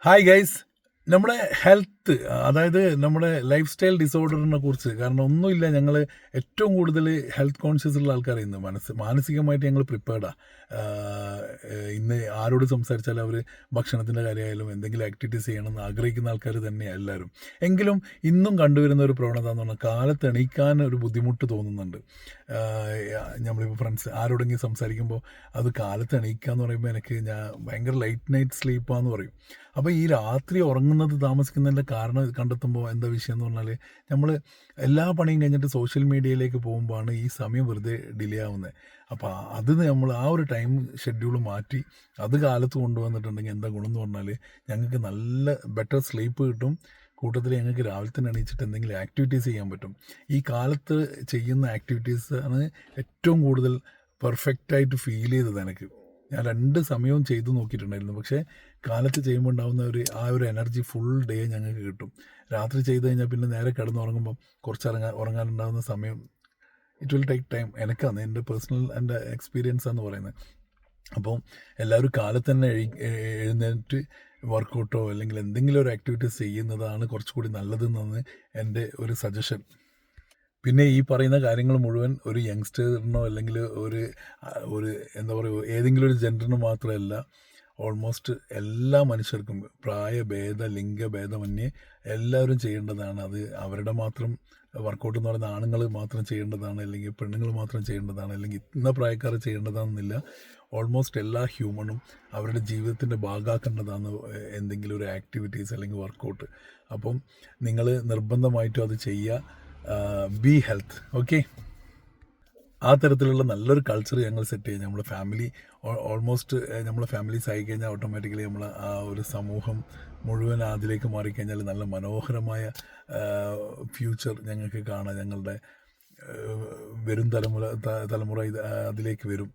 Hi guys. നമ്മുടെ health, അതായത് നമ്മുടെ ലൈഫ് സ്റ്റൈൽ ഡിസോർഡറിനെ കുറിച്ച്, കാരണം ഒന്നുമില്ല, ഞങ്ങൾ ഏറ്റവും കൂടുതൽ ഹെൽത്ത് കോൺഷ്യസ് ഉള്ള ആൾക്കാർ ഇന്ന് മാനസികമായിട്ട് ഞങ്ങൾ പ്രിപ്പയർഡാണ്. ഇന്ന് ആരോട് സംസാരിച്ചാലും അവർ ഭക്ഷണത്തിൻ്റെ കാര്യമായാലും എന്തെങ്കിലും ആക്ടിവിറ്റീസ് ചെയ്യണമെന്ന് ആഗ്രഹിക്കുന്ന ആൾക്കാർ തന്നെയാണ് എല്ലാവരും. എങ്കിലും ഇന്നും കണ്ടുവരുന്ന ഒരു പ്രവണത എന്ന് പറഞ്ഞാൽ കാലത്ത് എണീക്കാൻ ഒരു ബുദ്ധിമുട്ട് തോന്നുന്നുണ്ട്. നമ്മളിപ്പോൾ ഫ്രണ്ട്സ് ആരോടെങ്കിലും സംസാരിക്കുമ്പോൾ അത് കാലത്ത് എണീക്കുക എന്ന് പറയുമ്പോൾ ഞാൻ ഭയങ്കര ലൈറ്റ് നൈറ്റ് സ്ലീപ്പാന്ന് പറയും. അപ്പോൾ ഈ രാത്രി ഉറങ്ങുന്നത് താമസിക്കുന്നതിൻ്റെ കാരണം കണ്ടെത്തുമ്പോൾ എന്താ വിഷയം എന്ന് പറഞ്ഞാൽ, നമ്മൾ എല്ലാ പണിയും കഴിഞ്ഞിട്ട് സോഷ്യൽ മീഡിയയിലേക്ക് പോകുമ്പോഴാണ് ഈ സമയം വെറുതെ ഡിലേ ആവുന്നത്. അപ്പോൾ അത് നമ്മൾ ആ ഒരു ടൈം ഷെഡ്യൂൾ മാറ്റി അത് കാലത്ത് കൊണ്ടുവന്നിട്ടുണ്ടെങ്കിൽ എന്താ ഗുണം എന്ന് പറഞ്ഞാൽ, ഞങ്ങൾക്ക് നല്ല ബെറ്റർ സ്ലീപ്പ് കിട്ടും. കൂട്ടത്തിൽ ഞങ്ങൾക്ക് രാവിലെ തന്നെ എണീച്ചിട്ട് എന്തെങ്കിലും ആക്ടിവിറ്റീസ് ചെയ്യാൻ പറ്റും. ഈ കാലത്ത് ചെയ്യുന്ന ആക്ടിവിറ്റീസ് ആണ് ഏറ്റവും കൂടുതൽ പെർഫെക്റ്റായിട്ട് ഫീൽ ചെയ്തത് എനിക്ക്. ഞാൻ 2 സമയവും ചെയ്തു നോക്കിയിട്ടുണ്ടായിരുന്നു. പക്ഷേ കാലത്ത് ചെയ്യുമ്പോൾ ഉണ്ടാകുന്ന ആ ഒരു എനർജി ഫുൾ ഡേ ഞങ്ങൾക്ക് കിട്ടും. രാത്രി ചെയ്ത് കഴിഞ്ഞാൽ പിന്നെ നേരെ കിടന്നുറങ്ങുമ്പം കുറച്ച് ഉറങ്ങാനുണ്ടാകുന്ന സമയം ഇറ്റ് വിൽ ടേക്ക് ടൈം. എനിക്കാണ് എൻ്റെ പേഴ്സണൽ എൻ്റെ എക്സ്പീരിയൻസ് എന്ന് പറയുന്നത്. അപ്പം എല്ലാവരും കാലത്ത് തന്നെ എഴുന്നേറ്റ് വർക്കൗട്ടോ അല്ലെങ്കിൽ എന്തെങ്കിലും ഒരു ആക്ടിവിറ്റീസ് ചെയ്യുന്നതാണ് കുറച്ചുകൂടി നല്ലതെന്നാണ് എൻ്റെ ഒരു സജഷൻ. പിന്നെ ഈ പറയുന്ന കാര്യങ്ങൾ മുഴുവൻ ഒരു യങ്സ്റ്ററിനോ അല്ലെങ്കിൽ ഒരു ഒരു എന്താ പറയുക, ഏതെങ്കിലും ഒരു ജെൻഡറിന് മാത്രമല്ല, ഓൾമോസ്റ്റ് എല്ലാ മനുഷ്യർക്കും പ്രായഭേദ ലിംഗഭേദമന്യേ എല്ലാവരും ചെയ്യേണ്ടതാണ്. അത് അവരുടെ മാത്രം വർക്കൗട്ട് എന്ന് പറയുന്ന ആണുങ്ങൾ മാത്രം ചെയ്യേണ്ടതാണ്, അല്ലെങ്കിൽ പെണ്ണുങ്ങൾ മാത്രം ചെയ്യേണ്ടതാണ്, അല്ലെങ്കിൽ ഇന്ന പ്രായക്കാർ ചെയ്യേണ്ടതാണെന്നില്ല. ഓൾമോസ്റ്റ് എല്ലാ ഹ്യൂമണും അവരുടെ ജീവിതത്തിൻ്റെ ഭാഗമാക്കേണ്ടതാണ് എന്തെങ്കിലും ഒരു ആക്ടിവിറ്റീസ് അല്ലെങ്കിൽ വർക്കൗട്ട്. അപ്പം നിങ്ങൾ നിർബന്ധമായിട്ടും അത് ചെയ്യുക. B health. ഓക്കെ, ആ തരത്തിലുള്ള നല്ലൊരു കൾച്ചർ ഞങ്ങൾ സെറ്റ് ചെയ്യും. നമ്മുടെ ഫാമിലി ഓൾമോസ്റ്റ് നമ്മളെ ഫാമിലീസ് ആയി കഴിഞ്ഞാൽ ഓട്ടോമാറ്റിക്കലി നമ്മൾ ആ ഒരു സമൂഹം മുഴുവൻ അതിലേക്ക് മാറിക്കഴിഞ്ഞാൽ നല്ല മനോഹരമായ ഫ്യൂച്ചർ ഞങ്ങൾക്ക് കാണാം. ഞങ്ങളുടെ വരും തലമുറ അതിലേക്ക് വരും.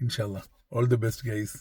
ഇൻഷാ അല്ലാഹ്. All the best guys.